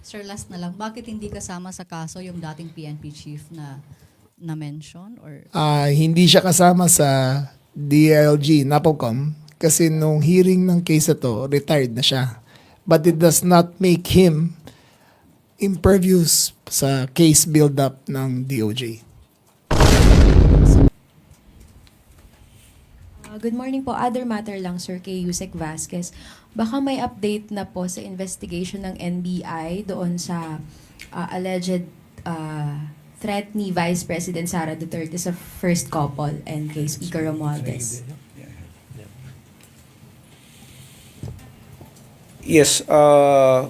Sir, last na lang, bakit hindi kasama sa kaso yung dating PNP chief na mention or Hindi siya kasama sa DILG, NAPOCOM, kasi nung hearing ng case na to, retired na siya. But it does not make him impervious sa case build-up ng DOJ. Good morning po. Other matter lang, Sir, kay Yusek Vasquez. Baka may update na po sa investigation ng NBI doon sa alleged threat ni Vice President Sara Duterte sa first couple and kay Speaker Romualdez. Yes,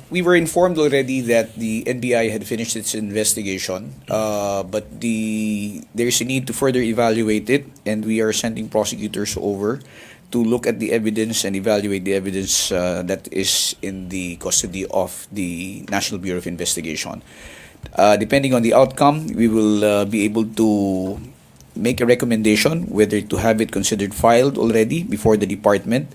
we were informed already that the NBI had finished its investigation, but there's a need to further evaluate it, and we are sending prosecutors over to look at the evidence and evaluate the evidence that is in the custody of the National Bureau of Investigation. Depending on the outcome, we will be able to make a recommendation whether to have it considered filed already before the department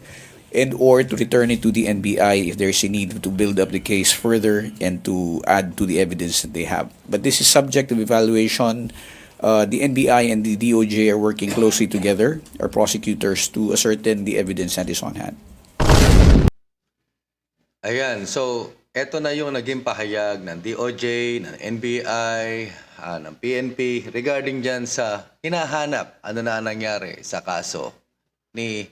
and or to return it to the NBI if there's a need to build up the case further and to add to the evidence that they have. But this is subject to evaluation. The NBI and the DOJ are working closely together, our prosecutors, to ascertain the evidence that is on hand. Ayan, so eto na yung naging pahayag ng DOJ, ng NBI, ng PNP regarding dyan sa hinahanap ano na nangyari sa kaso ni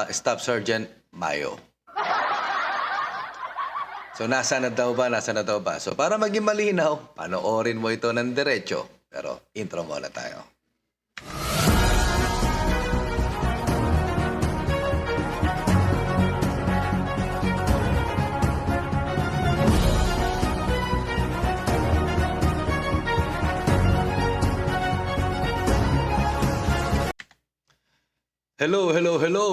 Staff Sergeant Mayo. So nasa na daw ba? So para maging malinaw, panoorin mo ito ng diretso. Pero intro muna tayo. Hello.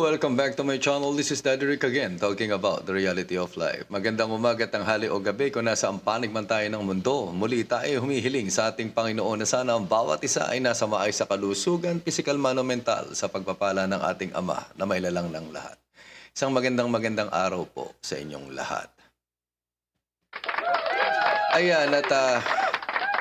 Welcome back to my channel. This is Daddy Rick again, talking about the reality of life. Magandang umaga, tanghali o gabi kung nasa panig man tayo ng mundo. Muli tayo humihiling sa ating Panginoon na sana ang bawat isa ay nasa maayos sa kalusugan, physical man o mental, sa pagpapala ng ating Ama na may lalang ng lahat. Isang magandang araw po sa inyong lahat. Ayan, at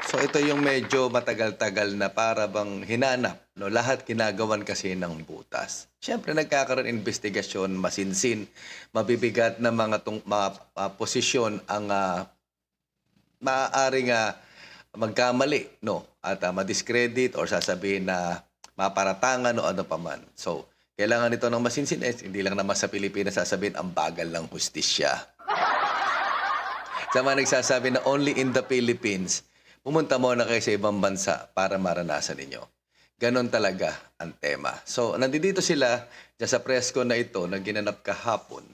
so ito yung medyo matagal-tagal na para bang hinanap. No, lahat ginagawan kasi ng butas. Siyempre nagkakaroon investigasyon, masinsin, mabibigat na mga posisyon ang maaaring magkamali, no? At madiscredit or sasabihin na maparatangan o ano paman. So, kailangan ito ng masinsin. Hindi lang naman sa Pilipinas sasabihin ang bagal ng hustisya. Sa mga nagsasabi na only in the Philippines, pumunta muna kayo sa ibang bansa para maranasan ninyo. Ganon talaga ang tema. So, nandito sila dyan sa presko na ito na ginanap kahapon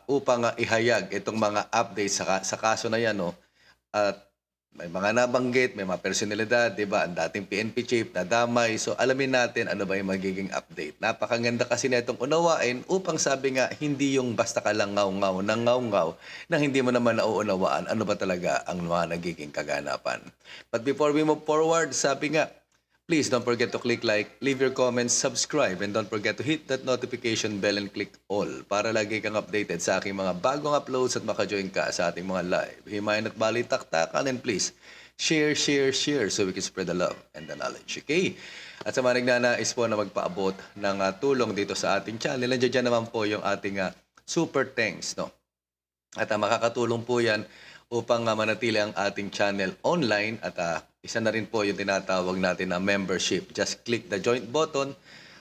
upang ihayag itong mga updates sa kaso na yan. No? At may mga nabanggit, may mga personalidad, di ba? Ang dating PNP chief na damay. So, alamin natin ano ba yung magiging update. Napakaganda kasi na itong unawain upang sabi nga, hindi yung basta ka lang ngaw-ngaw, na hindi mo naman nauunawaan ano ba talaga ang mga nagiging kaganapan. But before we move forward, sabi nga, please don't forget to click like, leave your comments, subscribe, and don't forget to hit that notification bell and click all para lagi kang updated sa aking mga bagong uploads at maka-join ka sa ating mga live. Himayin at balitaktakan, and please, share so we can spread the love and the knowledge. Okay? At sa mga nagnanais po na magpaabot ng tulong dito sa ating channel, nandiyan naman po yung ating super thanks. No? At makakatulong po yan upang manatili ang ating channel online at isa na rin po yung tinatawag natin na membership. Just click the join button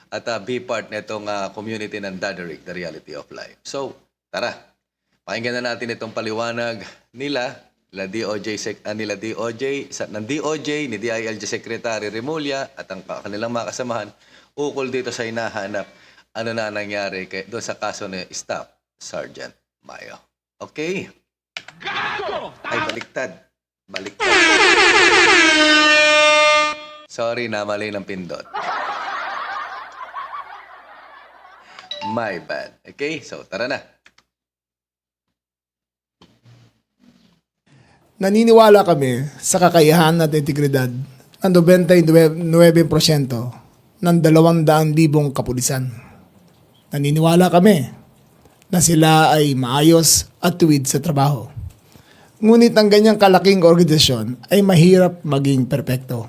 at be part nitong community ng Daddy Rick, the reality of life. So, tara, pakinggan na natin itong paliwanag ng DOJ, ni DILG Secretary Remulla at ang kanilang mga kasamahan ukol dito sa hinahanap ano na nangyari doon sa kaso ni Staff Sergeant Mayo. Okay? Ay, baliktad. Sorry, namali ng pindot. My bad. Okay, so tara na. Naniniwala kami sa kakayahan at integridad ng 99% ng 200,000 kapulisan. Naniniwala kami na sila ay maayos at tuwid sa trabaho. Ngunit ang ganyang kalaking organisasyon ay mahirap maging perpekto.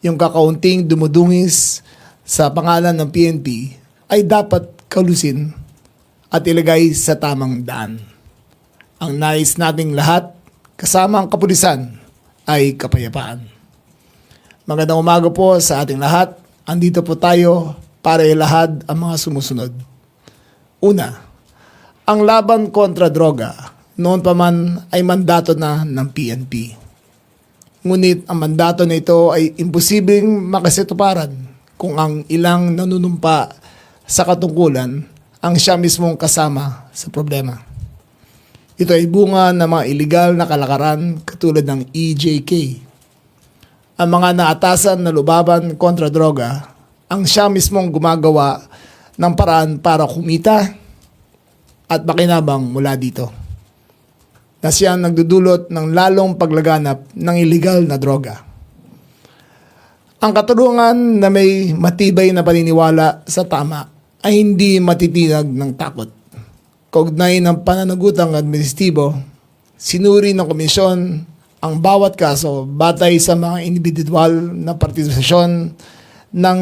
Yung kakaunting dumudungis sa pangalan ng PNP ay dapat kalusin at ilagay sa tamang daan. Ang nais nating lahat, kasama ang kapulisan, ay kapayapaan. Magandang umaga po sa ating lahat. Andito po tayo para ilahad ang mga sumusunod. Una, ang laban kontra droga noon pa man ay mandato na ng PNP. Ngunit ang mandato na ito ay imposibleng makasituparan kung ang ilang nanunumpa sa katungkulan ang siya mismong kasama sa problema. Ito ay bunga ng mga iligal na kalakaran katulad ng EJK. Ang mga naatasan na lubaban kontra droga ang siya mismong gumagawa ng paraan para kumita at makinabang mula dito, na siya nagdudulot ng lalong paglaganap ng iligal na droga. Ang katarungan na may matibay na paniniwala sa tama ay hindi matitinag ng takot. Kaugnay ng pananagutang administratibo, sinuri ng komisyon ang bawat kaso batay sa mga individual na partisipasyon ng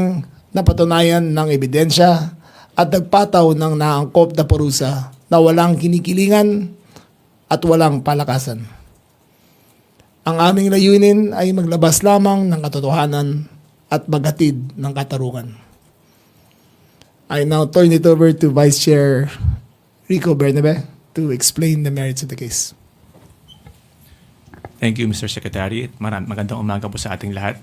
napatunayan ng ebidensya at nagpataw ng naangkop na parusa na walang kinikilingan at walang palakasan. Ang aming layunin ay maglabas lamang ng katotohanan at maghatid ng katarungan. I now turn it over to Vice Chair Rico Bernabe to explain the merits of the case. Thank you, Mr. Secretary. Magandang umaga po sa ating lahat.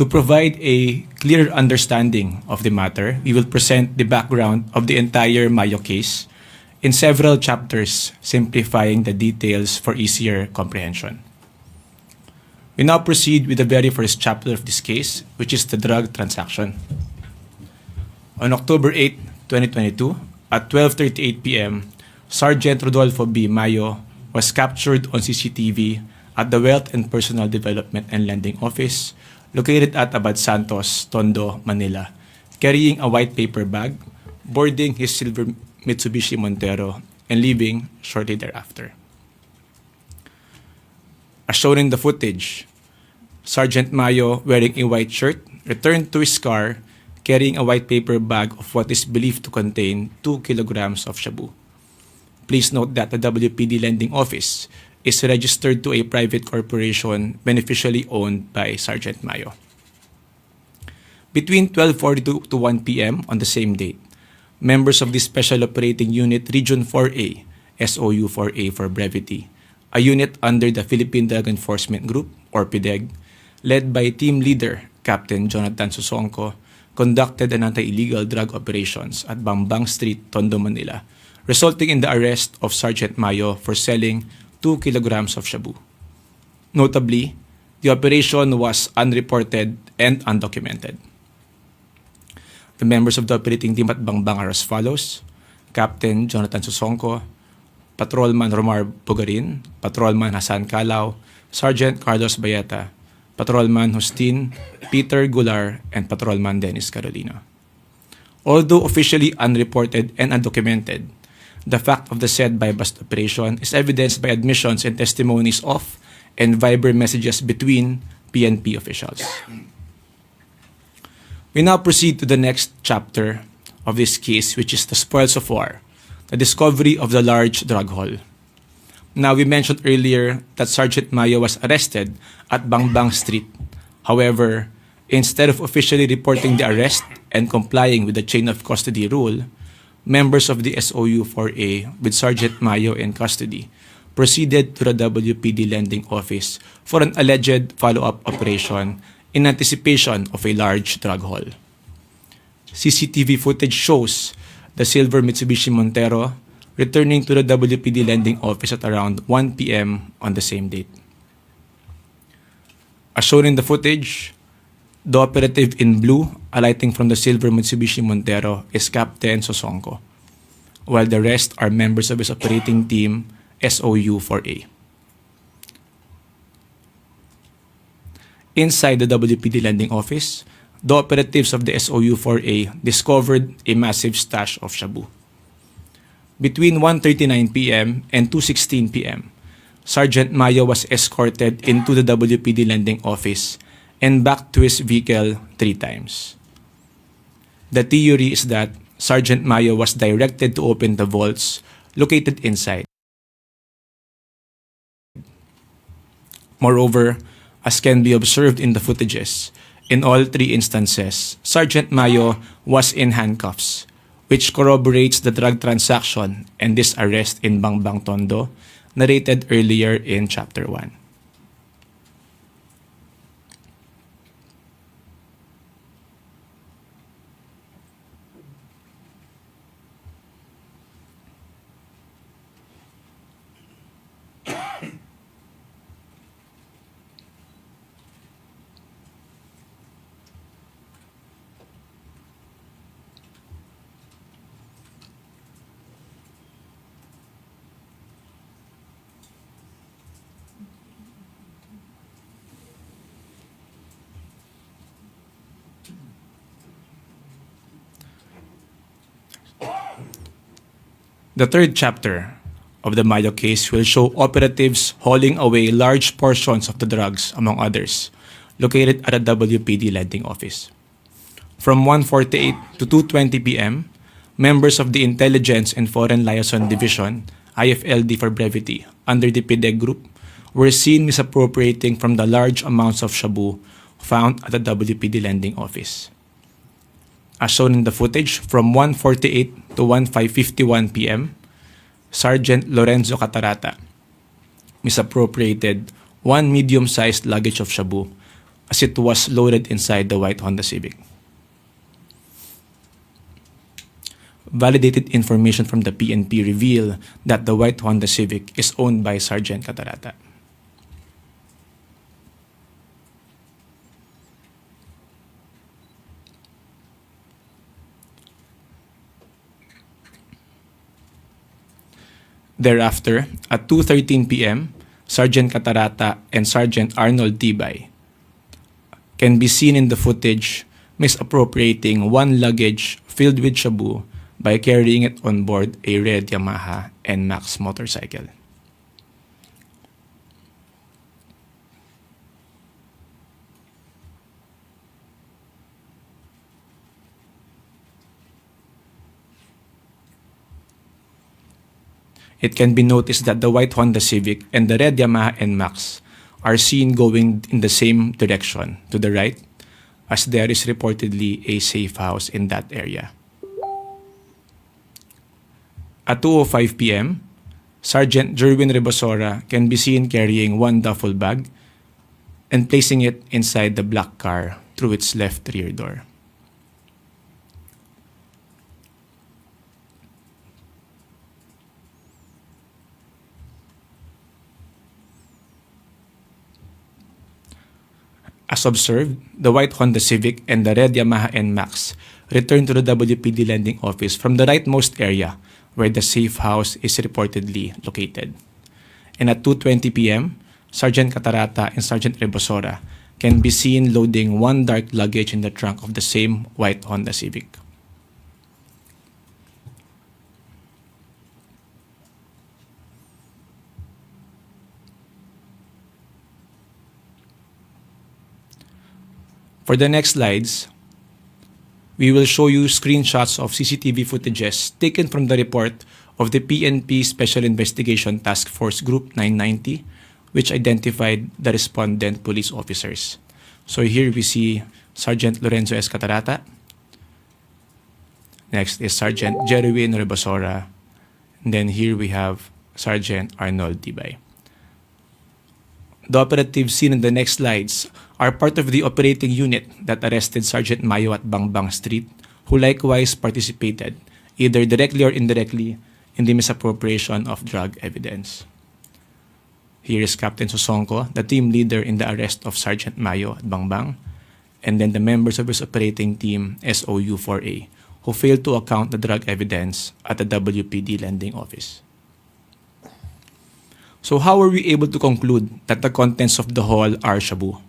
To provide a clear understanding of the matter, we will present the background of the entire Mayo case in several chapters, simplifying the details for easier comprehension. We now proceed with the very first chapter of this case, which is the drug transaction. On October 8, 2022, at 12:38 p.m., Sergeant Rodolfo B. Mayo was captured on CCTV at the Wealth and Personal Development and Lending Office located at Abad Santos, Tondo, Manila, carrying a white paper bag, boarding his silver Mitsubishi Montero, and leaving shortly thereafter. As shown in the footage, Sergeant Mayo, wearing a white shirt, returned to his car carrying a white paper bag of what is believed to contain 2 kilograms of shabu. Please note that the WPD Lending Office is registered to a private corporation beneficially owned by Sergeant Mayo. Between 12:42 to 1 p.m. on the same date, members of the Special Operating Unit Region 4A, SOU 4A for brevity, a unit under the Philippine Drug Enforcement Group, or PDEG, led by team leader Captain Jonathan Susongko, conducted an anti-illegal drug operations at Bambang Street, Tondo, Manila, resulting in the arrest of Sergeant Mayo for selling 2 kilograms of shabu. Notably, the operation was unreported and undocumented. The members of the operating team at Bangbang are as follows: Captain Jonathan Susongko, Patrolman Romar Bugarin, Patrolman Hasan Calao, Sergeant Carlos Bayeta, Patrolman Justin Peter Gular, and Patrolman Dennis Carolina. Although officially unreported and undocumented, the fact of the said buy-bust operation is evidenced by admissions and testimonies of and Viber messages between PNP officials. We now proceed to the next chapter of this case, which is the spoils of war, the discovery of the large drug haul. Now, we mentioned earlier that Sergeant Mayo was arrested at Bangbang Street. However, instead of officially reporting the arrest and complying with the chain of custody rule, members of the SOU 4A with Sergeant Mayo in custody proceeded to the WPD Lending Office for an alleged follow-up operation in anticipation of a large drug haul. CCTV footage shows the silver Mitsubishi Montero returning to the WPD Lending Office at around 1 p.m. on the same date. As shown in the footage, the operative in blue alighting from the silver Mitsubishi Montero is Captain Susongko, while the rest are members of his operating team, SOU 4A. Inside the WPD Lending Office, the operatives of the SOU 4A discovered a massive stash of shabu. Between 1:39 p.m. and 2:16 p.m., Sergeant Mayo was escorted into the WPD lending office and back to his vehicle 3 times. The theory is that Sergeant Mayo was directed to open the vaults located inside. Moreover, as can be observed in the footages, in all 3 instances, Sergeant Mayo was in handcuffs, which corroborates the drug transaction and this arrest in Bangbang Tondo narrated earlier in Chapter 1. The third chapter of the Mayo case will show operatives hauling away large portions of the drugs, among others, located at a WPD lending office. From 1:48 to 2:20 p.m., members of the Intelligence and Foreign Liaison Division, IFLD for brevity, under the PDEG group, were seen misappropriating from the large amounts of shabu found at the WPD lending office. As shown in the footage, from 1:48 to 1:51 p.m., Sergeant Lorenzo Catarata misappropriated 1 medium-sized luggage of shabu as it was loaded inside the white Honda Civic. Validated information from the PNP reveal that the white Honda Civic is owned by Sergeant Catarata. Thereafter, at 2:13 p.m., Sergeant Catarata and Sergeant Arnold Tibay can be seen in the footage misappropriating 1 luggage filled with shabu by carrying it on board a red Yamaha NMAX motorcycle. It can be noticed that the white Honda Civic and the red Yamaha NMAX are seen going in the same direction to the right, as there is reportedly a safe house in that area. At 2:05 p.m., Sergeant Jerwin Rebosora can be seen carrying 1 duffel bag and placing it inside the black car through its left rear door. As observed, the white Honda Civic and the red Yamaha NMAX returned to the WPD lending office from the rightmost area where the safe house is reportedly located. And at 2:20 p.m., Sergeant Catarata and Sergeant Rebosora can be seen loading 1 dark luggage in the trunk of the same white Honda Civic. For the next slides, we will show you screenshots of CCTV footages taken from the report of the PNP Special Investigation Task Force Group 990, which identified the respondent police officers. So here we see Sergeant Lorenzo S. Catarata. Next is Sergeant Jerwin Rebosora. And then here we have Sergeant Arnold Tibay. The operatives seen in the next slides are part of the operating unit that arrested Sergeant Mayo at Bangbang Street, who likewise participated, either directly or indirectly, in the misappropriation of drug evidence. Here is Captain Sosonko, the team leader in the arrest of Sergeant Mayo at Bangbang, and then the members of his operating team, SOU-4A, who failed to account the drug evidence at the WPD lending office. So how were we able to conclude that the contents of the haul are shabu?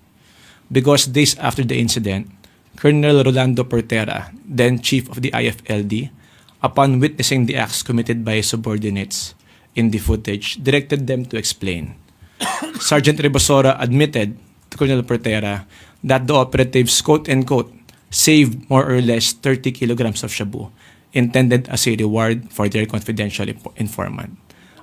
Because days after the incident, Colonel Rolando Portera, then chief of the IFLD, upon witnessing the acts committed by his subordinates in the footage, directed them to explain Sergeant Ribosora admitted to Colonel Portera that the operatives, quote-unquote, saved more or less 30 kilograms of shabu, intended as a reward for their confidential informant,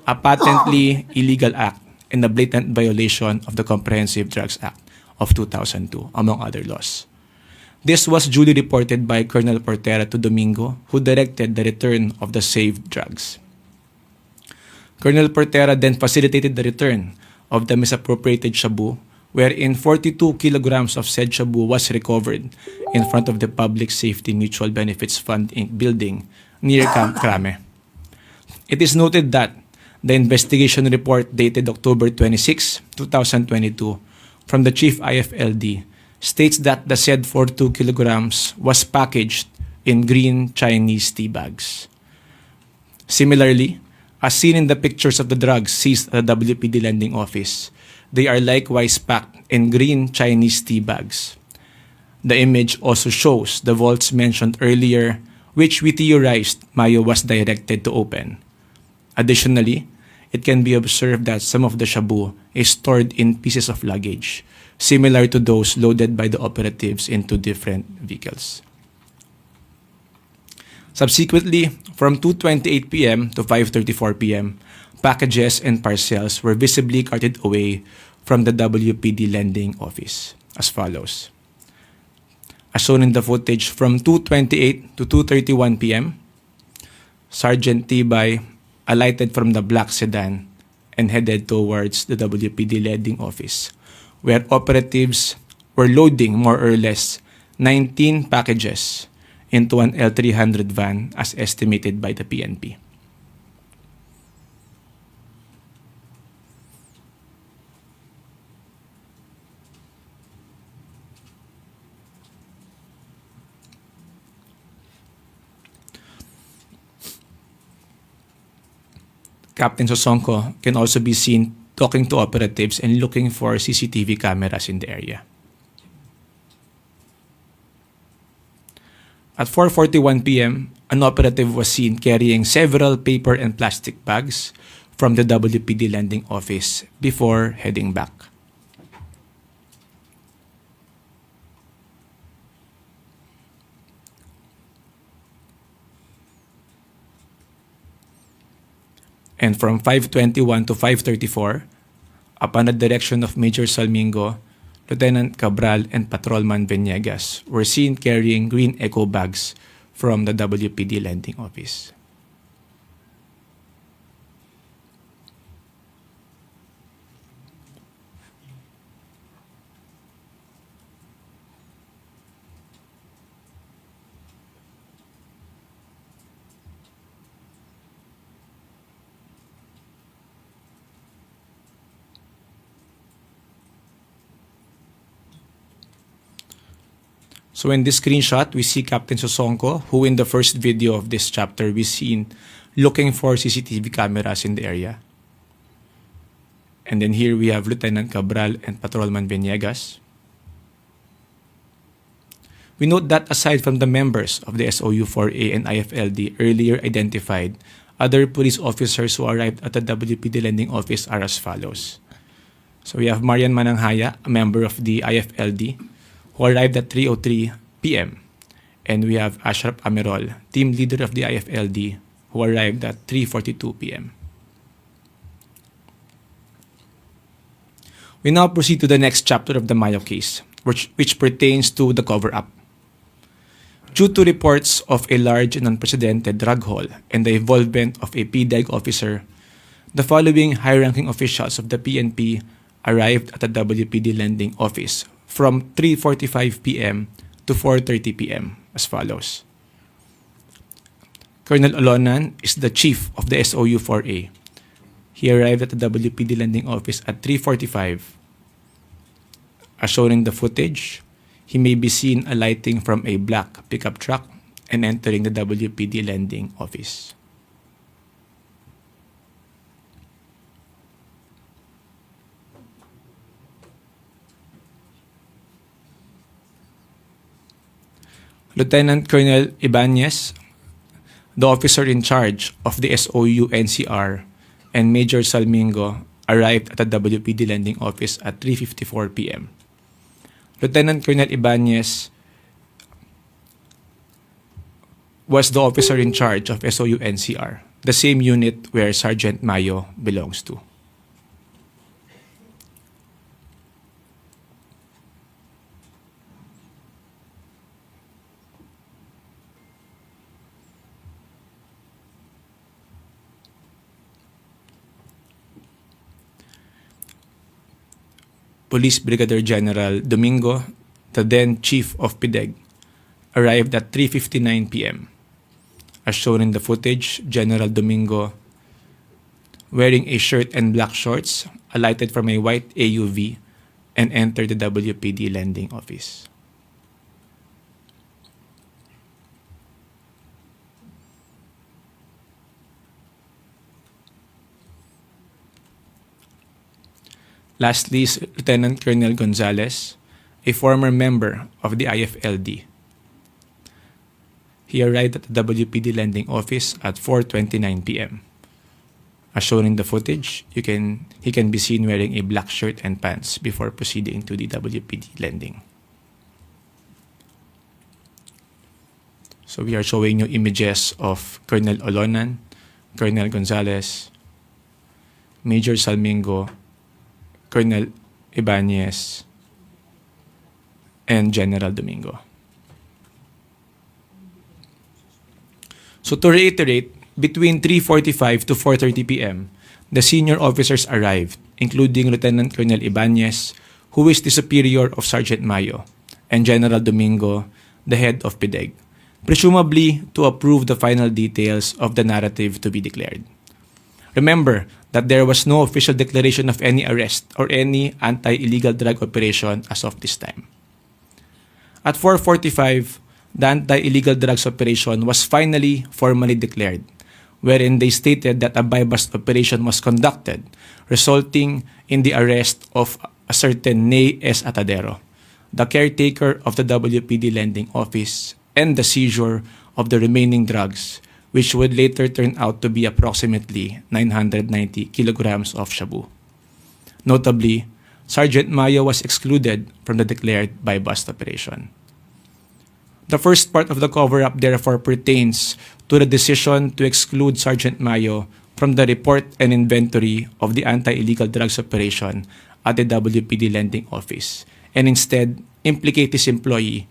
a patently illegal act and a blatant violation of the Comprehensive Drugs Act of 2002, among other laws. This was duly reported by Colonel Portera to Domingo, who directed the return of the saved drugs. Colonel Portera then facilitated the return of the misappropriated shabu, wherein 42 kilograms of said shabu was recovered in front of the Public Safety Mutual Benefits Fund Inc. building near Camp Crame. It is noted that the investigation report dated October 26, 2022, from the Chief IFLD states that the said 42 kilograms was packaged in green Chinese tea bags. Similarly, as seen in the pictures of the drugs seized at the WPD lending office, they are likewise packed in green Chinese tea bags. The image also shows the vaults mentioned earlier, which we theorized Mayo was directed to open. Additionally, it can be observed that some of the shabu is stored in pieces of luggage, similar to those loaded by the operatives into different vehicles. Subsequently, from 2:28 p.m. to 5:34 p.m., packages and parcels were visibly carted away from the WPD lending office as follows. As shown in the footage, from 2:28 to 2:31 p.m., Sergeant Tibay alighted from the black sedan and headed towards the WPD lending office, where operatives were loading more or less 19 packages into an L300 van as estimated by the PNP. Captain Sosonko can also be seen talking to operatives and looking for CCTV cameras in the area. At 4:41 p.m., an operative was seen carrying several paper and plastic bags from the WPD lending office before heading back. And from 5:21 to 5:34, upon the direction of Major Salmingo, Lieutenant Cabral and Patrolman Venegas were seen carrying green eco bags from the WPD lending office. So in this screenshot, we see Captain Sosonko, who in the first video of this chapter we seen looking for CCTV cameras in the area. And then here we have Lieutenant Cabral and Patrolman Venegas. We note that aside from the members of the SOU-4A and IFLD earlier identified, other police officers who arrived at the WPD lending office are as follows. So we have Marian Mananghaya, a member of the IFLD, who arrived at 3:03 p.m. And we have Ashraf Amirol, team leader of the IFLD, who arrived at 3:42 p.m. We now proceed to the next chapter of the Mayo case, which pertains to the cover-up. Due to reports of a large and unprecedented drug haul and the involvement of a PDEG officer, the following high-ranking officials of the PNP arrived at the WPD lending office from 3:45 p.m. to 4:30 p.m. as follows. Colonel Olonan is the chief of the SOU-4A. He arrived at the WPD lending office at 3:45. As shown in the footage, he may be seen alighting from a black pickup truck and entering the WPD lending office. Lieutenant Colonel Ibanez, the officer in charge of the SOU-NCR, and Major Salmingo arrived at the WPD Lending Office at 3:54 p.m. Lieutenant Colonel Ibanez was the officer in charge of SOU NCR, the same unit where Sergeant Mayo belongs to. Police Brigadier General Domingo, the then Chief of PDEG, arrived at 3:59 p.m. As shown in the footage, General Domingo, wearing a shirt and black shorts, alighted from a white AUV and entered the WPD Lending Office. Lastly, is Lieutenant Colonel Gonzalez, a former member of the IFLD. He arrived at the WPD Lending Office at 4:29 p.m. As shown in the footage, he can be seen wearing a black shirt and pants before proceeding to the WPD Lending. So we are showing you images of Colonel Olonan, Colonel Gonzalez, Major Salmingo, Colonel Ibanez, and General Domingo. So to reiterate, between 3:45 to 4:30 p.m., the senior officers arrived, including Lieutenant Colonel Ibanez, who is the superior of Sergeant Mayo, and General Domingo, the head of PDEG, presumably to approve the final details of the narrative to be declared. Remember that there was no official declaration of any arrest or any anti-illegal drug operation as of this time. At 4:45, the anti-illegal drugs operation was finally formally declared, wherein they stated that a buy-bust operation was conducted, resulting in the arrest of a certain Ney S. Atadero, the caretaker of the WPD Lending Office, and the seizure of the remaining drugs, which would later turn out to be approximately 990 kilograms of shabu. Notably, Sergeant Mayo was excluded from the declared buy-bust operation. The first part of the cover-up therefore pertains to the decision to exclude Sergeant Mayo from the report and inventory of the anti-illegal drugs operation at the WPD Lending Office, and instead implicate his employee,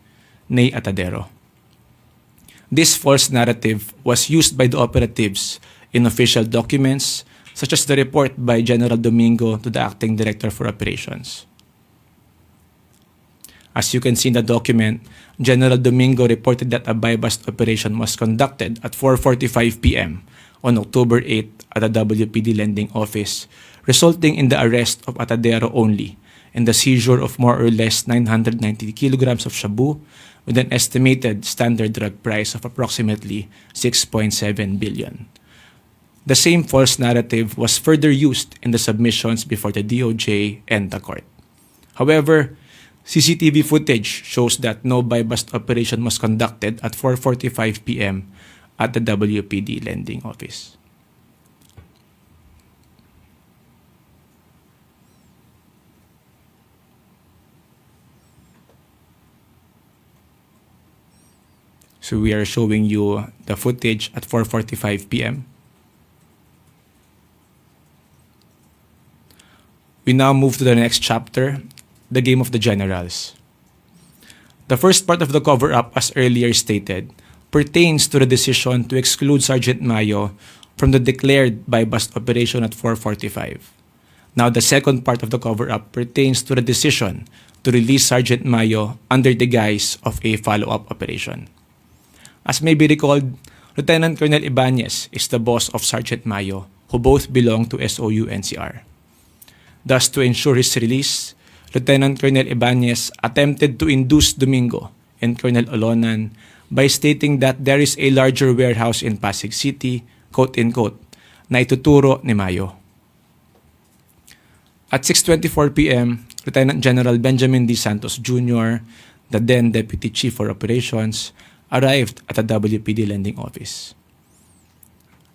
Ney Atadero. This false narrative was used by the operatives in official documents, such as the report by General Domingo to the Acting Director for Operations. As you can see in the document, General Domingo reported that a buy-bust operation was conducted at 4:45 p.m. on October 8 at the WPD Lending Office, resulting in the arrest of Atadero only and the seizure of more or less 990 kilograms of shabu with an estimated standard drug price of approximately 6.7 billion. The same false narrative was further used in the submissions before the DOJ and the court. However, CCTV footage shows that no buy-bust operation was conducted at 4:45 p.m. at the WPD Lending Office. So we are showing you the footage at 4:45 p.m. We now move to the next chapter, the game of the generals. The first part of the cover-up, as earlier stated, pertains to the decision to exclude Sergeant Mayo from the declared buy-bust operation at 4:45. Now, the second part of the cover-up pertains to the decision to release Sergeant Mayo under the guise of a follow-up operation. As may be recalled, Lieutenant Colonel Ibanez is the boss of Sergeant Mayo, who both belong to SOU NCR. Thus, to ensure his release, Lieutenant Colonel Ibanez attempted to induce Domingo and Colonel Olonan by stating that there is a larger warehouse in Pasig City, quote-unquote, na ituturo ni Mayo. At 6:24 p.m., Lieutenant General Benjamin D. Santos Jr., the then Deputy Chief for Operations, arrived at the WPD Lending Office.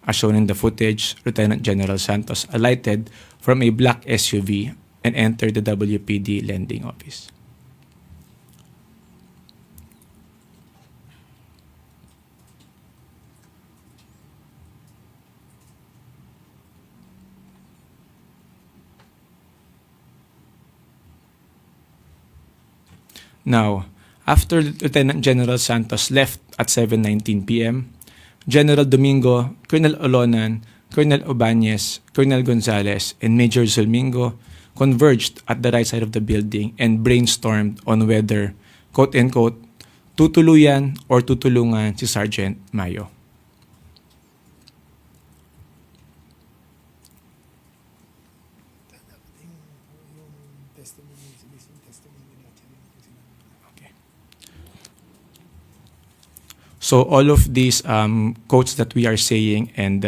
As shown in the footage, Lieutenant General Santos alighted from a black SUV and entered the WPD lending office. Now, after Lieutenant General Santos left at 7:19 p.m., General Domingo, Colonel Olonan, Colonel Obañez, Colonel Gonzalez, and Major Zulmingo converged at the right side of the building and brainstormed on whether, quote-unquote, tutuluyan or tutulungan si Sergeant Mayo. So all of these quotes that we are saying and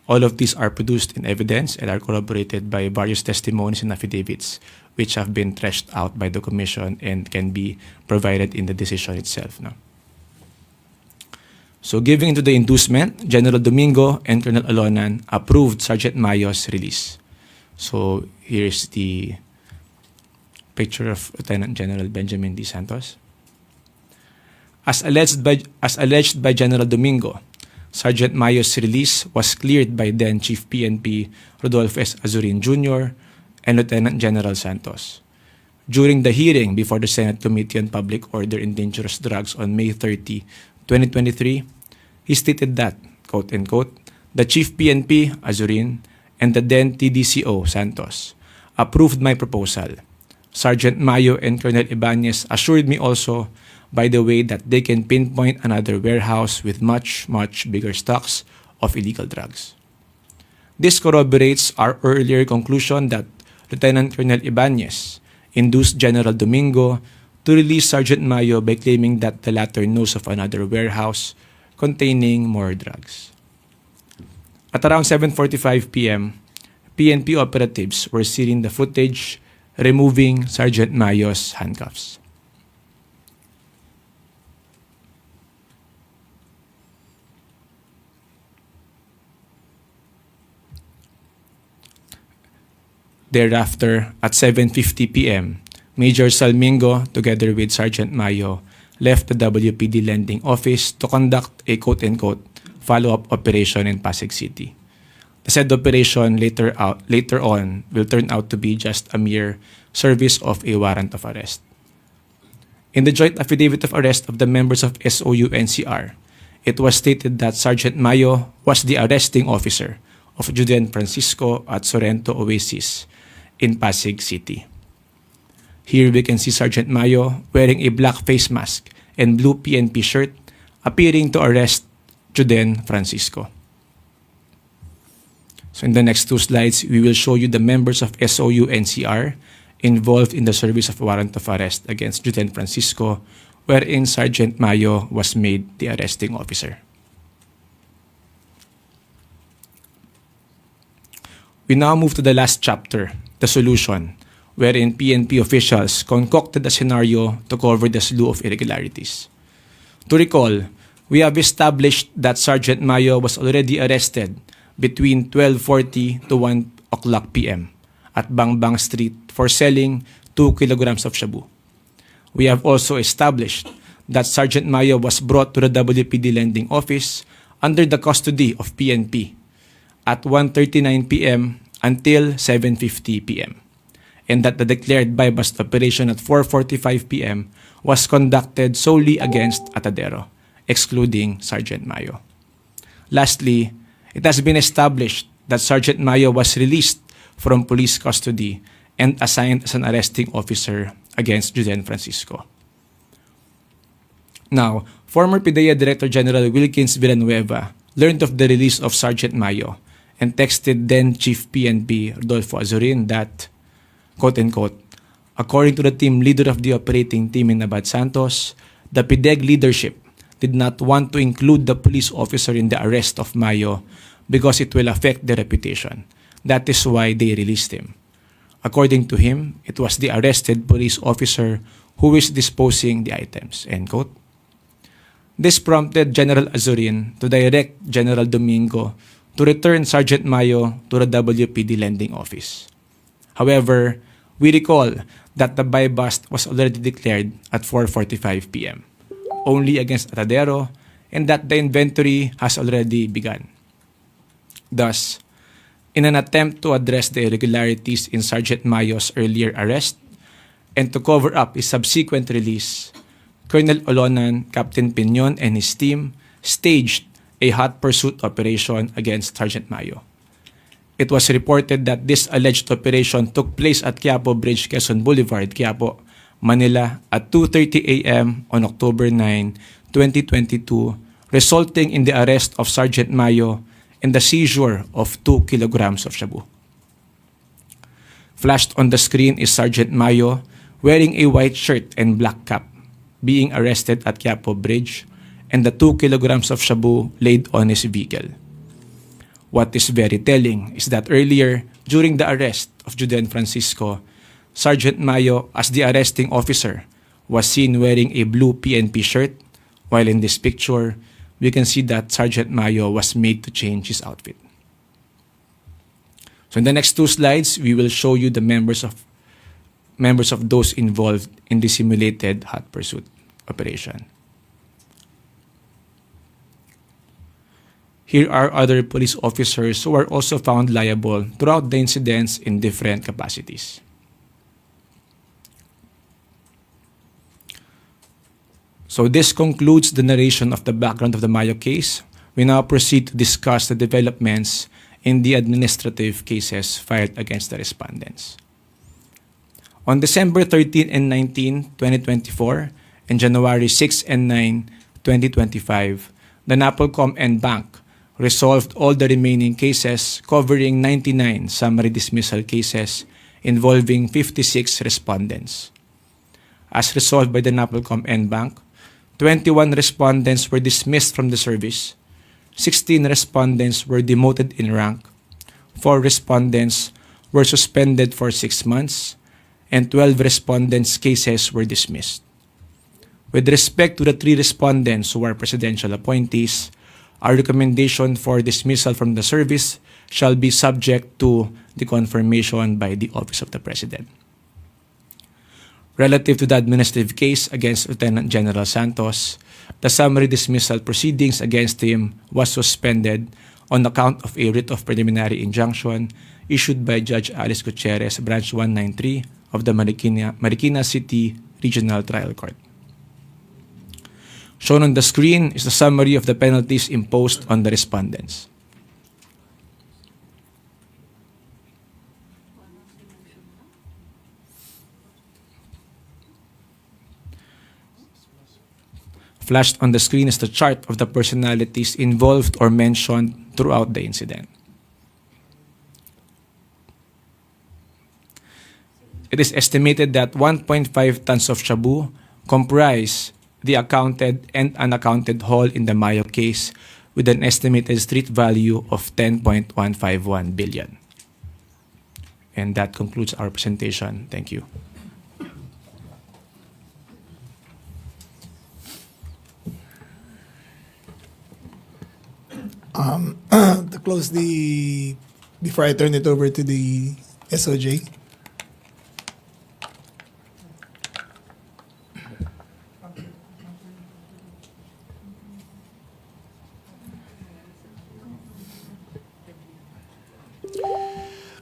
all of these are produced in evidence and are corroborated by various testimonies and affidavits which have been threshed out by the Commission and can be provided in the decision itself. No? So giving into the inducement, General Domingo and Colonel Alonan approved Sergeant Mayo's release. So here's the picture of Lieutenant General Benjamin D. Santos. As alleged by General Domingo, Sergeant Mayo's release was cleared by then Chief PNP Rodolfo S. Azurin Jr. and Lieutenant General Santos. During the hearing before the Senate Committee on Public Order and Dangerous Drugs on May 30, 2023, he stated that, quote-unquote, the Chief PNP, Azurin, and the then TDCO, Santos, approved my proposal. Sergeant Mayo and Colonel Ibanez assured me also, by the way, that they can pinpoint another warehouse with much, much bigger stocks of illegal drugs. This corroborates our earlier conclusion that Lieutenant Colonel Ibanez induced General Domingo to release Sergeant Mayo by claiming that the latter knows of another warehouse containing more drugs. At around 7:45 p.m., PNP operatives were seeing the footage removing Sergeant Mayo's handcuffs. Thereafter, at 7:50 p.m., Major Salmingo, together with Sergeant Mayo, left the WPD lending office to conduct a quote-unquote follow-up operation in Pasig City. The said operation later on will turn out to be just a mere service of a warrant of arrest. In the joint affidavit of arrest of the members of SOU-NCR, it was stated that Sergeant Mayo was the arresting officer of Judean Francisco at Sorrento Oasis in Pasig City. Here we can see Sergeant Mayo wearing a black face mask and blue PNP shirt, appearing to arrest Judean Francisco. So in the next two slides, we will show you the members of SOU-NCR involved in the service of warrant of arrest against Judean Francisco, wherein Sergeant Mayo was made the arresting officer. We now move to the last chapter, the solution, wherein PNP officials concocted a scenario to cover the slew of irregularities. To recall, we have established that Sergeant Mayo was already arrested between 12:40 to 1 o'clock p.m. at Bangbang Street for selling 2 kilograms of shabu. We have also established that Sergeant Mayo was brought to the WPD lending office under the custody of PNP at 1:39 p.m. until 7:50 p.m. and that the declared buy-bust operation at 4:45 p.m. was conducted solely against Atadero, excluding Sergeant Mayo. Lastly, it has been established that Sergeant Mayo was released from police custody and assigned as an arresting officer against Judean Francisco. Now, former PIDEA Director General Wilkins Villanueva learned of the release of Sergeant Mayo and texted then Chief PNP Rodolfo Azurin that, quote-unquote, according to the team leader of the operating team in Abad Santos, the PIDEG leadership did not want to include the police officer in the arrest of Mayo because it will affect their reputation. That is why they released him. According to him, it was the arrested police officer who is disposing the items, end quote. This prompted General Azurin to direct General Domingo to return Sergeant Mayo to the WPD lending office. However, we recall that the buy bust was already declared at 4:45 p.m. only against Atadero, and that the inventory has already begun. Thus, in an attempt to address the irregularities in Sergeant Mayo's earlier arrest and to cover up his subsequent release, Colonel Olonan, Captain Piñon, and his team staged a hot pursuit operation against Sergeant Mayo. It was reported that this alleged operation took place at Quiapo Bridge, Quezon Boulevard, Quiapo, Manila at 2:30 a.m. on October 9, 2022, resulting in the arrest of Sergeant Mayo and the seizure of 2 kilograms of shabu. Flashed on the screen is Sergeant Mayo wearing a white shirt and black cap, being arrested at Quiapo Bridge, and the 2 kilograms of shabu laid on his vehicle. What is very telling is that earlier, during the arrest of Juden Francisco, Sergeant Mayo, as the arresting officer, was seen wearing a blue PNP shirt, while in this picture, we can see that Sergeant Mayo was made to change his outfit. So in the next 2 slides, we will show you the members of those involved in the simulated hot pursuit operation. Here are other police officers who are also found liable throughout the incidents in different capacities. So this concludes the narration of the background of the Mayo case. We now proceed to discuss the developments in the administrative cases filed against the respondents. On December 13 and 19, 2024, and January 6 and 9, 2025, the NAPOLCOM and Bank resolved all the remaining cases covering 99 summary dismissal cases involving 56 respondents. As resolved by the NAPOLCOM and Bank, 21 respondents were dismissed from the service, 16 respondents were demoted in rank, 4 respondents were suspended for 6 months, and 12 respondents' cases were dismissed. With respect to the 3 respondents who are presidential appointees, our recommendation for dismissal from the service shall be subject to the confirmation by the Office of the President. Relative to the administrative case against Lieutenant General Santos, the summary dismissal proceedings against him was suspended on account of a writ of preliminary injunction issued by Judge Alice Gutierrez, Branch 193 of the Marikina City Regional Trial Court. Shown on the screen is the summary of the penalties imposed on the respondents. Flashed on the screen is the chart of the personalities involved or mentioned throughout the incident. It is estimated that 1.5 tons of shabu comprise the accounted and unaccounted haul in the Mayo case with an estimated street value of 10.151 billion. And that concludes our presentation. Thank you. To close before I turn it over to the SOJ.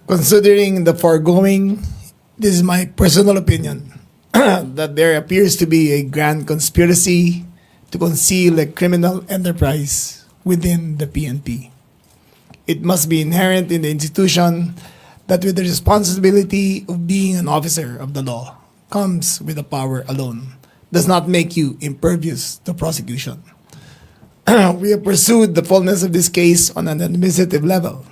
Considering the foregoing, this is my personal opinion that there appears to be a grand conspiracy to conceal a criminal enterprise within the PNP. It must be inherent in the institution that with the responsibility of being an officer of the law comes with the power alone, does not make you impervious to prosecution. We have pursued the fullness of this case on an administrative level.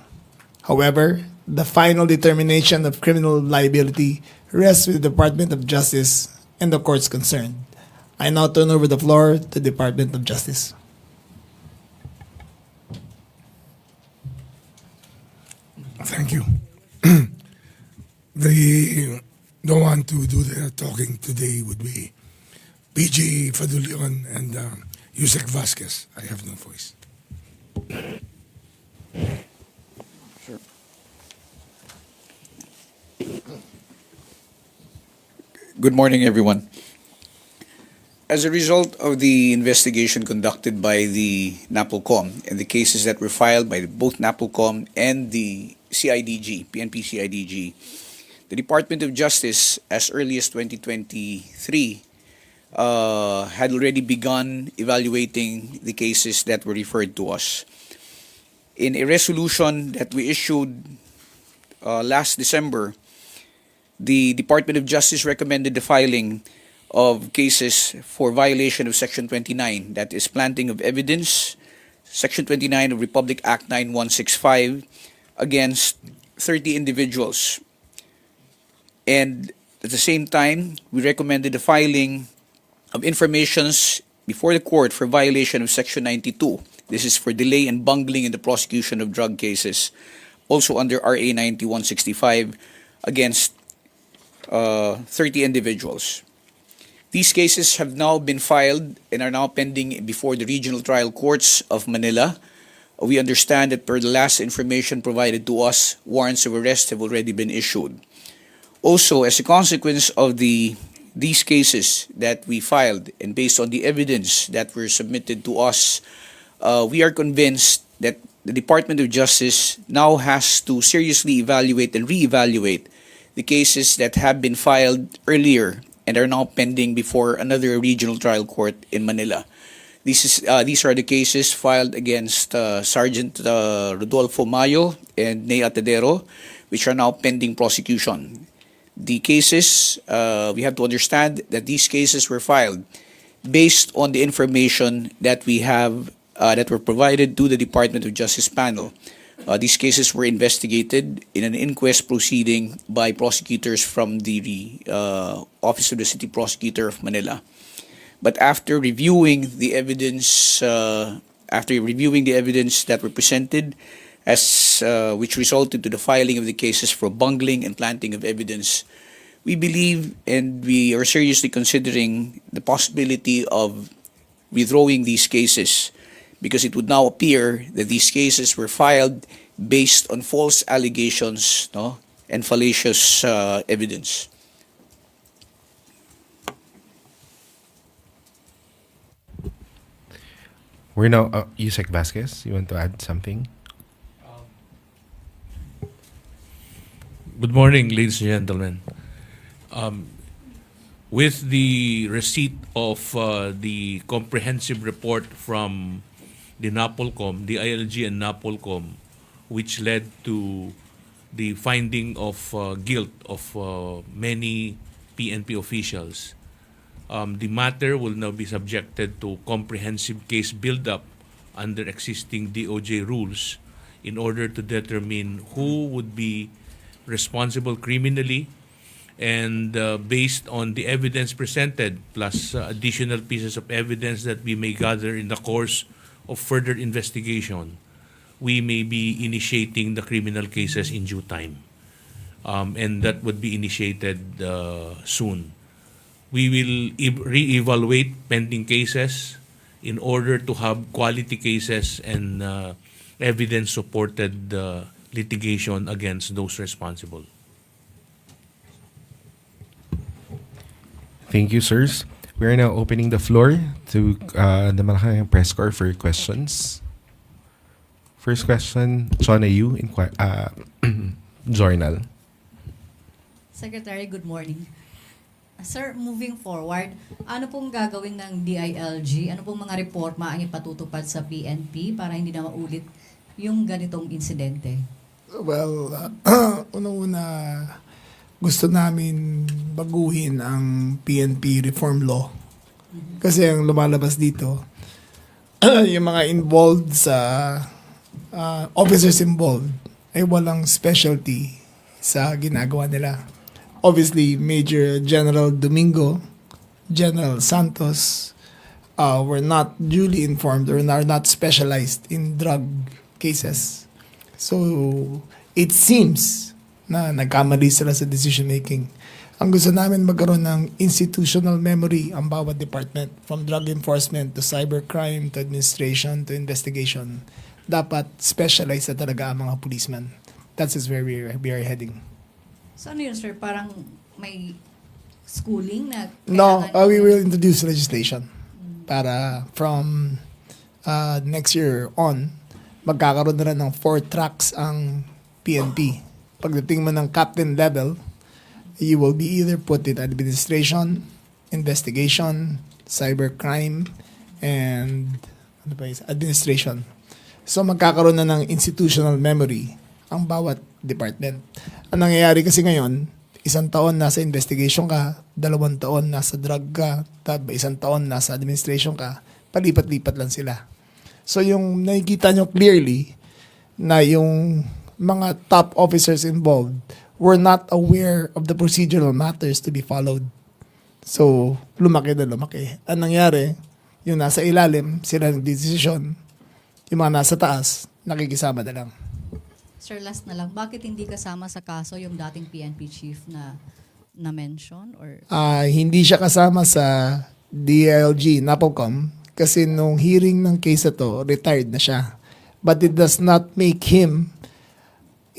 However, the final determination of criminal liability rests with the Department of Justice and the courts concerned. I now turn over the floor to the Department of Justice. Thank you. The one to do the talking today would be PG Fadulion and Yusek Vasquez. I have no voice. Good morning, everyone. As a result of the investigation conducted by the NAPOLCOM and the cases that were filed by both NAPOLCOM and the CIDG, PNP CIDG, the Department of Justice, as early as 2023, had already begun evaluating the cases that were referred to us. In a resolution that we issued last December, the Department of Justice recommended the filing of cases for violation of Section 29, that is planting of evidence, Section 29 of Republic Act 9165, against 30 individuals. And at the same time, we recommended the filing of informations before the court for violation of Section 92. This is for delay and bungling in the prosecution of drug cases, also under RA 9165, against 30 individuals. These cases have now been filed and are now pending before the regional trial courts of Manila. We understand that per the last information provided to us, warrants of arrest have already been issued. Also, as a consequence of these cases that we filed and based on the evidence that were submitted to us, we are convinced that the Department of Justice now has to seriously evaluate and reevaluate the cases that have been filed earlier and are now pending before another regional trial court in Manila. These are the cases filed against Sergeant Rodolfo Mayo and Ney Atadero, which are now pending prosecution. The cases, we have to understand that these cases were filed based on the information that we have that were provided to the Department of Justice panel. These cases were investigated in an inquest proceeding by prosecutors from the Office of the City Prosecutor of Manila. But after reviewing the evidence, that were presented, which resulted to the filing of the cases for bungling and planting of evidence, we believe and we are seriously considering the possibility of withdrawing these cases, because it would now appear that these cases were filed based on false allegations, and fallacious evidence. We're now, Yusek Vasquez, you want to add something? Good morning, ladies and gentlemen. With the receipt of the comprehensive report from the NAPOLCOM, the ILG and NAPOLCOM, which led to the finding of guilt of many PNP officials, the matter will now be subjected to comprehensive case build-up under existing DOJ rules in order to determine who would be responsible criminally, and based on the evidence presented plus additional pieces of evidence that we may gather in the course of further investigation, we may be initiating the criminal cases in due time, and that would be initiated soon. We will re-evaluate pending cases in order to have quality cases and evidence-supported litigation against those responsible. Thank you, sirs. We are now opening the floor to the Malacanang Press Corps for questions. First question, Chona Yu, Journal. Secretary, good morning. Sir, moving forward, ano pong gagawin ng DILG? Ano pong mga reforma ang ipatutupad sa PNP para hindi na maulit yung ganitong insidente? Well, unang-una, gusto namin baguhin ang PNP reform law. Kasi ang lumalabas dito, yung mga involved sa officers involved ay walang specialty sa ginagawa nila. Obviously, Major General Domingo, General Santos were not duly informed or are not specialized in drug cases. So, it seems na nagkamali sila sa decision making. Ang gusto namin magkaroon ng institutional memory ang bawat department, from drug enforcement to cybercrime to administration to investigation. Dapat specialized na talaga ang mga policemen. That's where we are heading. So ano yun, sir? Parang may schooling na No, kailangan- we will introduce legislation para from next year on, magkakaroon na rin ng 4 tracks ang PNP. Pagdating mo ng captain level, you will be either put in administration, investigation, cybercrime, and ano ba yun? Administration. So magkakaroon na ng institutional memory ang bawat department. Ang nangyayari kasi ngayon, 1 taon nasa investigation ka, 2 taon nasa drug ka, 1 taon nasa administration ka, palipat-lipat lang sila. So yung nakikita nyo clearly na yung mga top officers involved were not aware of the procedural matters to be followed. So, lumaki na lumaki. Ang nangyari, yung nasa ilalim, sila nagdesisyon. Yung mga nasa taas, nakikisama na lang. Sir, last na lang. Bakit hindi kasama sa kaso yung dating PNP chief na mention? Or Hindi siya kasama sa DILG, NAPOCOM, kasi nung hearing ng case na to, retired na siya. But it does not make him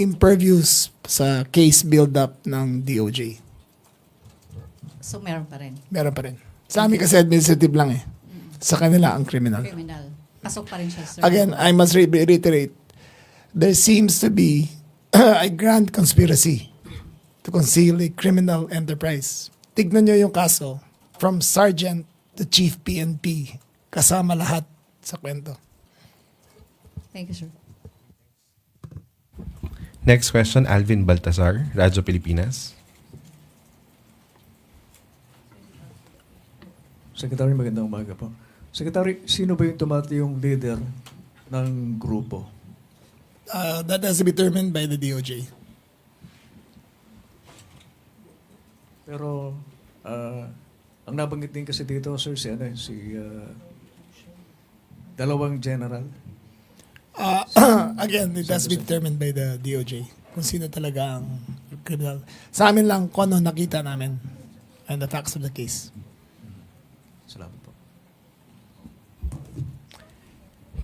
impervious sa case build-up ng DOJ. so meron pa rin? Meron pa rin. Sa amin kasi administrative lang eh. Sa kanila ang criminal. Criminal. Pasok pa rin siya, sir. Again, I must reiterate, there seems to be a grand conspiracy to conceal a criminal enterprise. Tignan nyo yung kaso, from sergeant to chief PNP, kasama lahat sa kwento. Thank you, sir. Next question, Alvin Baltazar, Radyo Pilipinas. Secretary, magandang umaga po. Secretary, sino ba yung yung leader ng grupo? That has to be determined by the DOJ. Pero, ang nabanggit din kasi dito, sir, si dalawang general. Again, it has to be determined by the DOJ kung sino talaga ang criminal. Sa amin lang kung ano nakita namin and the facts of the case. Salamat po.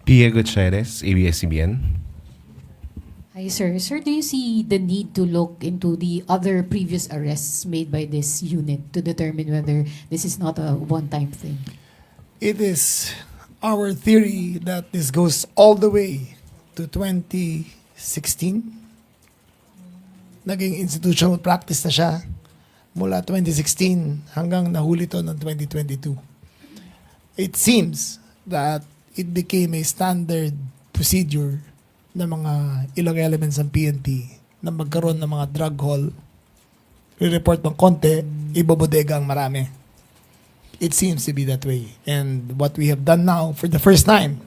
Pia Gutierrez, ABS-CBN. Hi, sir. Sir, do you see the need to look into the other previous arrests made by this unit to determine whether this is not a one-time thing? It is our theory that this goes all the way to 2016. Naging institutional practice na siya mula 2016 hanggang nahuli to noong 2022. It seems that it became a standard procedure ng mga ilang elements ng PNP na magkaroon ng mga drug haul, re-report ng konti, ibobodega ang marami. It seems to be that way. And what we have done now for the first time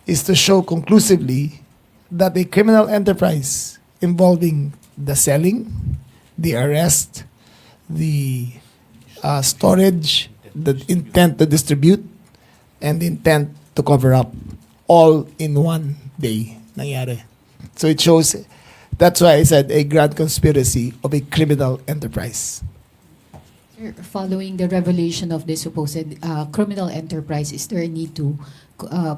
is to show conclusively that a criminal enterprise involving the selling, the arrest, the storage, the intent to distribute, and the intent to cover up all in one day nangyari. So it shows, that's why I said a grand conspiracy of a criminal enterprise. Sir, following the revelation of this supposed criminal enterprise, is there a need to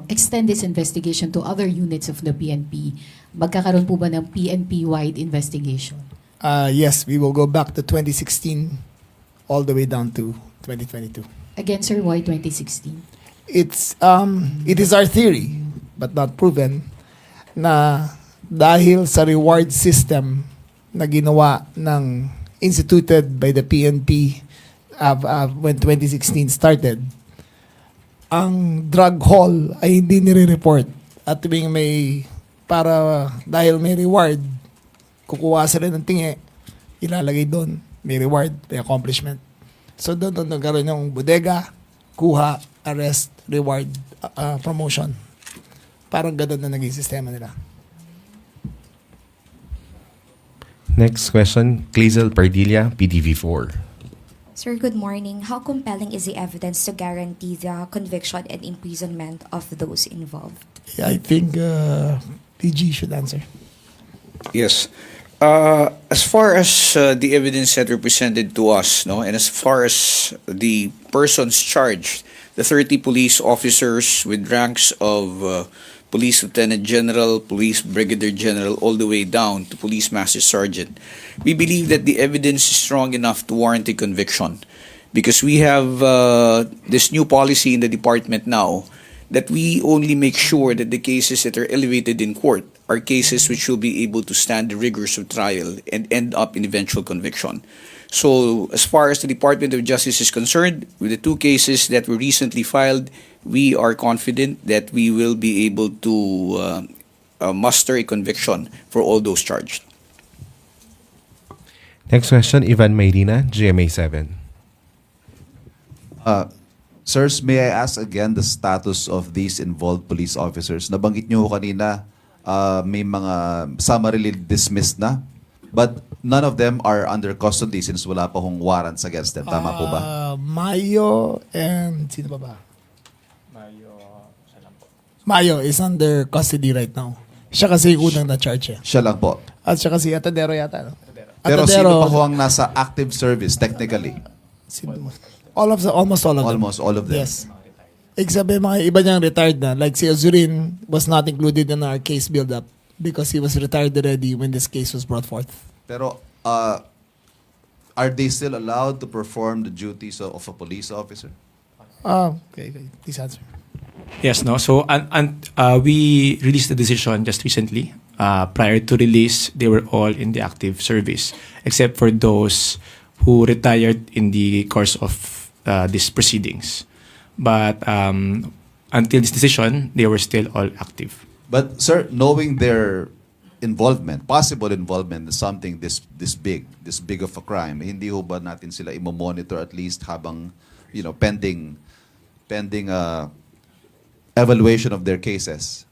extend this investigation to other units of the PNP? Magkakaroon po ba ng PNP-wide investigation? Yes, we will go back to 2016 all the way down to 2022. Again, sir, why 2016? It is our theory, but not proven, na dahil sa reward system na ginawa instituted by the PNP when 2016 started, ang drug haul ay hindi nire-report at tuwing dahil may reward, kukuha sila ng tingi, ilalagay doon, may reward, may accomplishment. So doon nagkaroon yung bodega, kuha, arrest, reward, promotion. Parang ganun na naging sistema nila. Next question, Clazel Pardilla, PTV4. Sir, good morning. How compelling is the evidence to guarantee the conviction and imprisonment of those involved? I think PG should answer. Yes. As far as the evidence that were presented to us, no, and as far as the persons charged, the 30 police officers with ranks of police lieutenant general, police brigadier general, all the way down to police master sergeant, we believe that the evidence is strong enough to warrant a conviction, because we have this new policy in the department now that we only make sure that the cases that are elevated in court are cases which will be able to stand the rigors of trial and end up in eventual conviction. So as far as the Department of Justice is concerned, with the two cases that were recently filed, we are confident that we will be able to muster a conviction for all those charged. Next question, Ivan Mayrina, GMA 7. Sirs, may I ask again the status of these involved police officers? Nabanggit niyo kanina may mga summarily dismissed na, but none of them are under custody since wala pa hong warrants against them. Tama po ba? Mayo and sino ba? Mayo is under custody right now. Siya kasi yung unang na-charge. Siya lang po. At siya kasi Atadero yata. No? Pero sino pa ho ang nasa active service technically? Almost all of them. Almost all of them. Yes. Except may mga iba niyang retired na. Like si Azurin was not included in our case build-up because he was retired already when this case was brought forth. Pero are they still allowed to perform the duties of a police officer? Okay. Please answer. Yes, no. So we released the decision just recently. Prior to release, they were all in the active service, except for those who retired in the course of these proceedings. But until this decision, they were still all active. But sir, knowing their involvement, possible involvement in something this big of a crime, hindi ho ba natin sila i-monitor at least habang pending evaluation of their cases?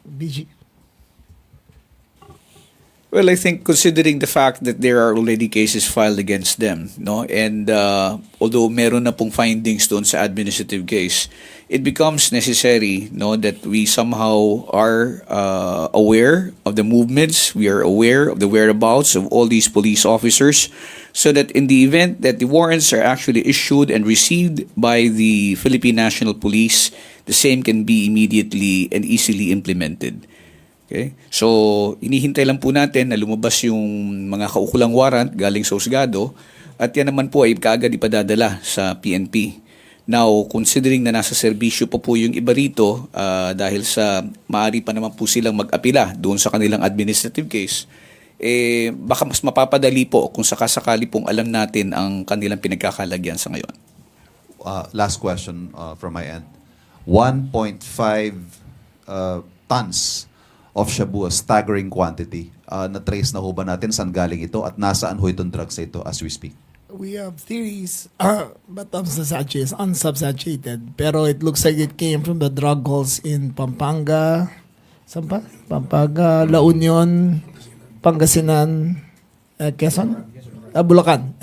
BG. Well, I think considering the fact that there are already cases filed against them, no, and although meron na pong findings doon sa administrative case, it becomes necessary, no, that we somehow are aware of the movements, we are aware of the whereabouts of all these police officers, so that in the event that the warrants are actually issued and received by the Philippine National Police, the same can be immediately and easily implemented. Okay? So, inihintay lang po natin na lumabas yung mga kaukulang warrant galing sa husgado at yan naman po ay kaagad ipadadala sa PNP. Now, considering na nasa serbisyo pa po yung iba rito dahil sa maaari pa naman po silang mag-apila doon sa kanilang administrative case, baka mas mapapadali po kung sakasakali pong alam natin ang kanilang pinagkakalagyan sa ngayon. Last question from my end. 1.5 tons of shabu, a staggering quantity. Na-trace na ho ba natin saan galing ito at nasaan ho itong drugs ito as we speak? We have theories, but unsubstantiated. Pero it looks like it came from the drug halls in Pampanga, saan pa? Pampanga, La Union, Pangasinan, Quezon? Bulacan.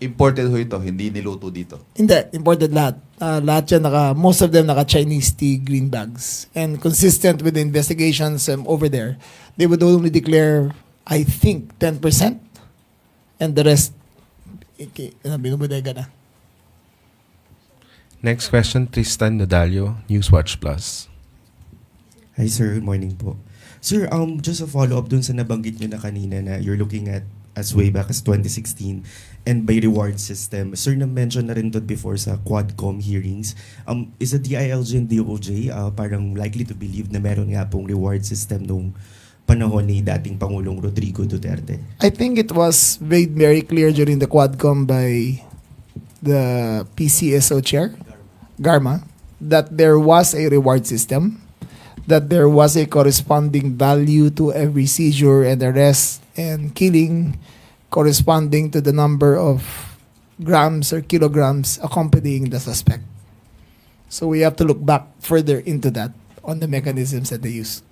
Imported ho ito, hindi niluto dito. Hindi, imported lahat. Lahat yan, most of them naka-Chinese tea green bags. And consistent with the investigations over there, they would only declare, I think, 10%. And the rest, binubudega na. Next question, Tristan Nodalio, Newswatch Plus. Hi sir, good morning po. Sir, just a follow-up dun sa nabanggit nyo na kanina na you're looking at as way back as 2016 and by reward system. Sir, na-mention na rin doon before sa Quadcom hearings. Is the DILG and DOJ parang likely to believe na meron nga pong reward system nung panahon ni dating Pangulong Rodrigo Duterte? I think it was made very clear during the Quadcom by the PCSO chair, Garma, that there was a reward system, that there was a corresponding value to every seizure and arrest and killing corresponding to the number of grams or kilograms accompanying the suspect. So we have to look back further into that on the mechanisms that they use.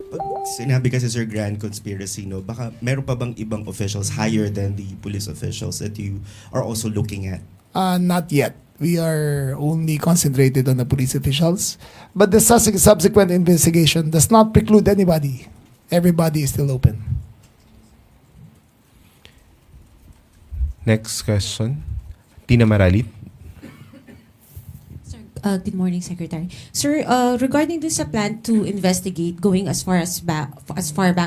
Pag sinabi kasi sir grand conspiracy, no, baka meron pa bang ibang officials higher than the police officials that you are also looking at? Not yet. We are only concentrated on the police officials. But the subsequent investigation does not preclude anybody everybody is still open. Next question. Tina Maralit. Good morning, Secretary. Sir, regarding this sa plan to investigate going as far back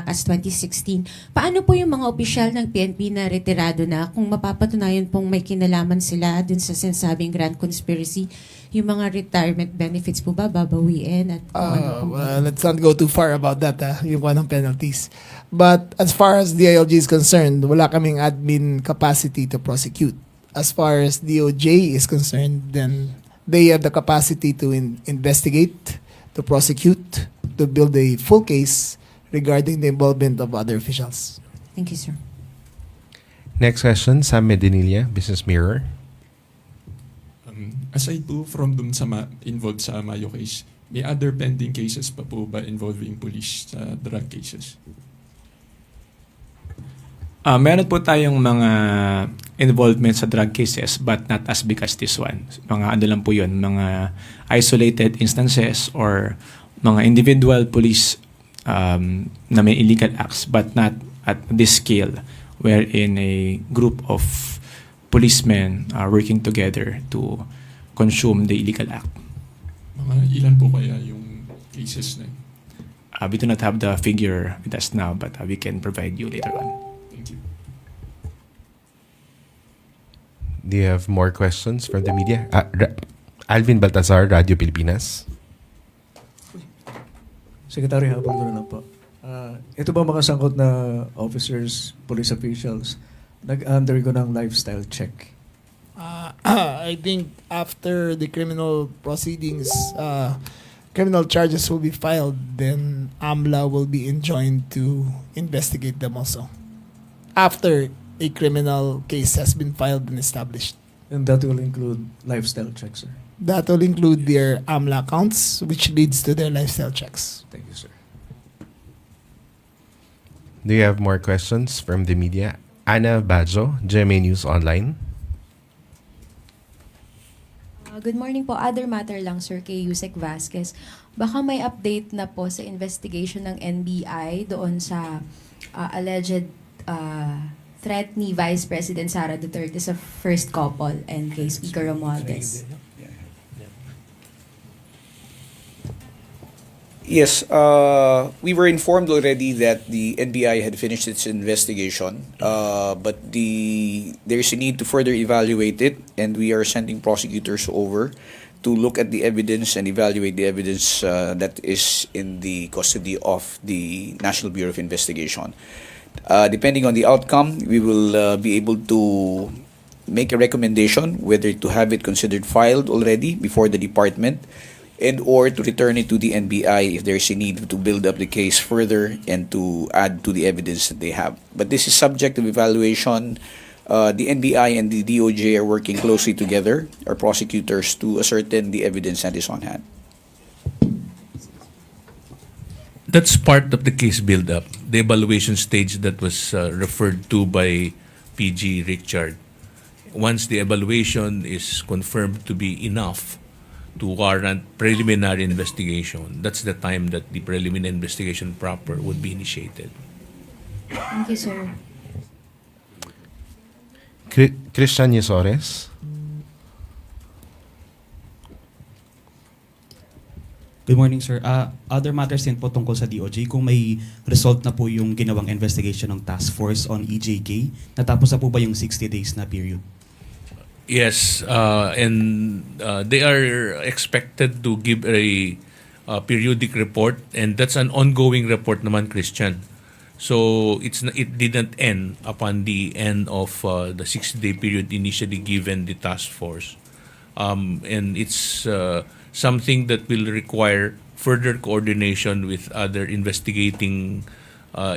as 2016, paano po yung mga opisyal ng PNP na retirado na kung mapapatunayan pong may kinalaman sila dun sa sinasabing grand conspiracy, yung mga retirement benefits po ba babawiin? At Let's not go too far about that, yung ng penalties. But as far as DILG is concerned, wala kaming admin capacity to prosecute. As far as DOJ is concerned, then they have the capacity to investigate, to prosecute, to build a full case regarding the involvement of other officials. Thank you, sir. Next question, Sam Medinilla, Business Mirror. Aside po from dun sa involved sa Mayo case, may other pending cases pa po ba involving police sa drug cases? Meron po tayong mga involvement sa drug cases but not as big as this one. Mga ano lang po yun, mga isolated instances or mga individual police na may illegal acts but not at this scale wherein a group of policemen are working together to consume the illegal act. Mga ilan po kaya yung cases na yun? We do not have the figure with us now but we can provide you later on. Do you have more questions from the media? Alvin Baltazar, Radio Pilipinas. Secretary, habang doon lang po. Ito ba mga sangkot na officers, police officials, nag-undergo ng lifestyle check? I think after the criminal proceedings, criminal charges will be filed, then AMLA will be enjoined to investigate them also. After a criminal case has been filed and established. And that will include lifestyle checks, sir? That will include their AMLA accounts, which leads to their lifestyle checks. Thank you, sir. Do you have more questions from the media? Ana Bajo, GMA News Online. Good morning po. Other matter lang, sir, kay Yusek Vasquez. Baka may update na po sa investigation ng NBI doon sa alleged threat ni Vice President Sara Duterte sa first couple and kay Speaker Romualdez. Yes, we were informed already that the NBI had finished its investigation, but there's a need to further evaluate it, and we are sending prosecutors over to look at the evidence and evaluate the evidence that is in the custody of the National Bureau of Investigation. Depending on the outcome, we will be able to make a recommendation whether to have it considered filed already before the department and or to return it to the NBI if there's a need to build up the case further and to add to the evidence that they have. But this is subject to evaluation. The NBI and the DOJ are working closely together, our prosecutors, to ascertain the evidence that is on hand. That's part of the case build-up, the evaluation stage that was referred to by PG Richard. Once the evaluation is confirmed to be enough to warrant preliminary investigation, that's the time that the preliminary investigation proper would be initiated. Thank you, sir. Christian Yesores. Good morning, sir. Other matters din po tungkol sa DOJ, kung may result na po yung ginawang investigation ng task force on EJK, natapos na po ba yung 60 days na period? Yes, and they are expected to give a periodic report, and that's an ongoing report naman, Christian. So it didn't end upon the end of the 60-day period initially given the task force, and it's something that will require further coordination with other investigating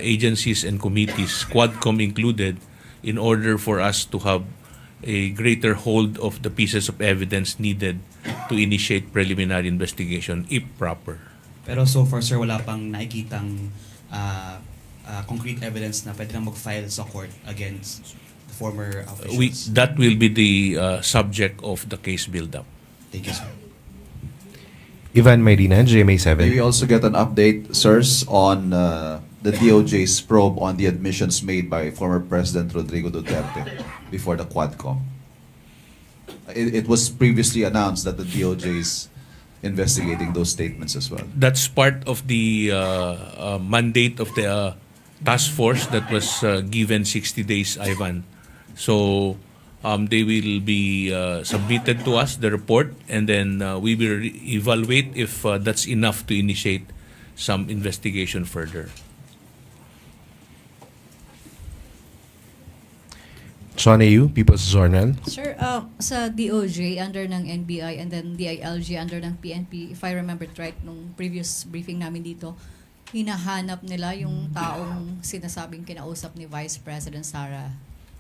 agencies and committees, Quadcom included, in order for us to have a greater hold of the pieces of evidence needed to initiate preliminary investigation if proper. Pero so far, sir, wala pang nakikitang concrete evidence na pwede nang mag-file sa court against the former officials? That will be the subject of the case build-up. Thank you, sir. Ivan Mayrina, GMA7. May we also get an update, sirs, on the DOJ's probe on the admissions made by former President Rodrigo Duterte before the Quadcom? It was previously announced that the DOJ is investigating those statements as well. That's part of the mandate of the task force that was given 60 days, Ivan. So they will be submitted to us, the report, and then we will evaluate if that's enough to initiate some investigation further. Sean Ayu, People's Journal. Sir, sa DOJ under ng NBI and then DILG under ng PNP, if I remember it right, nung previous briefing namin dito, hinahanap nila yung taong sinasabing kinausap ni Vice President Sara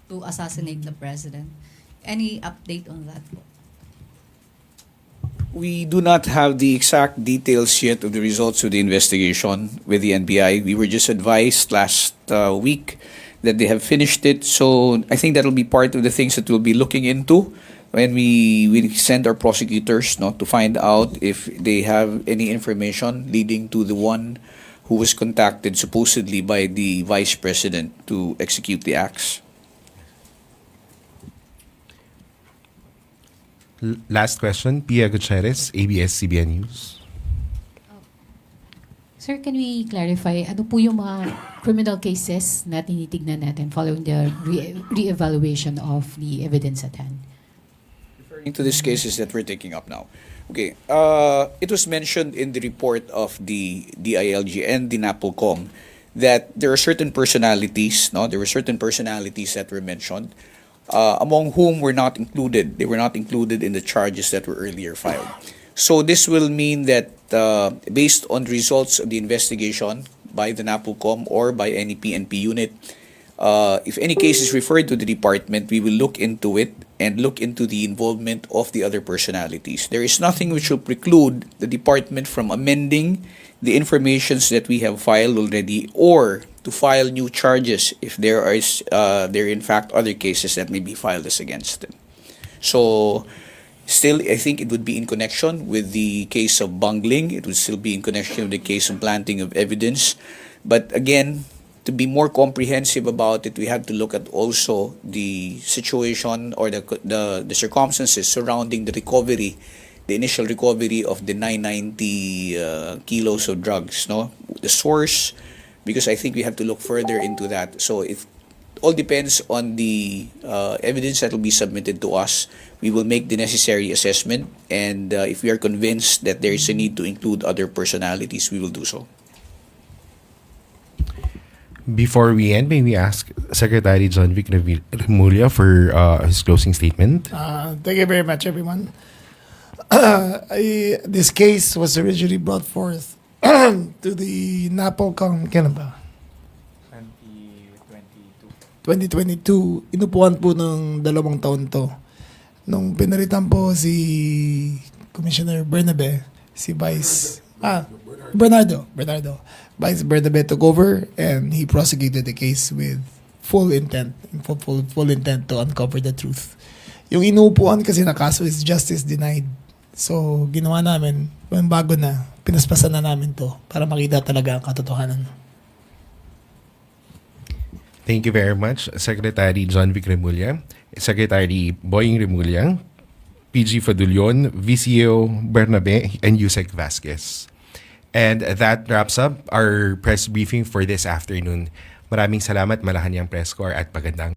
to assassinate the President. Any update on that po? We do not have the exact details yet of the results of the investigation with the NBI. We were just advised last week that they have finished it. So I think that will be part of the things that we'll be looking into when we send our prosecutors to find out if they have any information leading to the one who was contacted supposedly by the Vice President to execute the acts. Last question, Pia Gutierrez, ABS-CBN News. Sir, can we clarify, ano po yung mga criminal cases na tinitignan natin following the re-evaluation of the evidence at hand? Referring to these cases that we're taking up now. Okay, it was mentioned in the report of the DILG and the NAPOLCOM that there are certain personalities, there were certain personalities that were mentioned, among whom were not included. They were not included in the charges that were earlier filed. So this will mean that based on results of the investigation by the NAPOLCOM or by any PNP unit, if any case is referred to the department, we will look into it and look into the involvement of the other personalities. There is nothing which will preclude the department from amending the informations that we have filed already or to file new charges if there are in fact other cases that may be filed as against them. So still, I think it would be in connection with the case of bungling. It would still be in connection with the case of planting of evidence. But again, to be more comprehensive about it, we have to look at also the situation or the circumstances surrounding the recovery, the initial recovery of the 990 kilos of drugs, the source, because I think we have to look further into that. So it all depends on the evidence that will be submitted to us. We will make the necessary assessment, and if we are convinced that there is a need to include other personalities, we will do so. Before we end, may we ask Secretary John Vic Remulla for his closing statement? Thank you very much, everyone. This case was originally brought forth to the NAPOLCOM, kailan ba? 2022. Inupuan po ng 2 taon to. Nung pinalitan po si Commissioner Bernabe, si Bernardo. Vice Bernabe took over and he prosecuted the case with full intent to uncover the truth. Yung inuupuan kasi na kaso is justice denied. So, ginawa namin, bago na, pinaspasan na namin to para makita talaga ang katotohanan. Thank you very much, Secretary John Vic Remulla, Secretary Boying Remulla, PG Fadulion, VCO Bernabe, and Yusek Vasquez. And that wraps up our press briefing for this afternoon. Maraming salamat, Malacanang Press Corps, at pagandang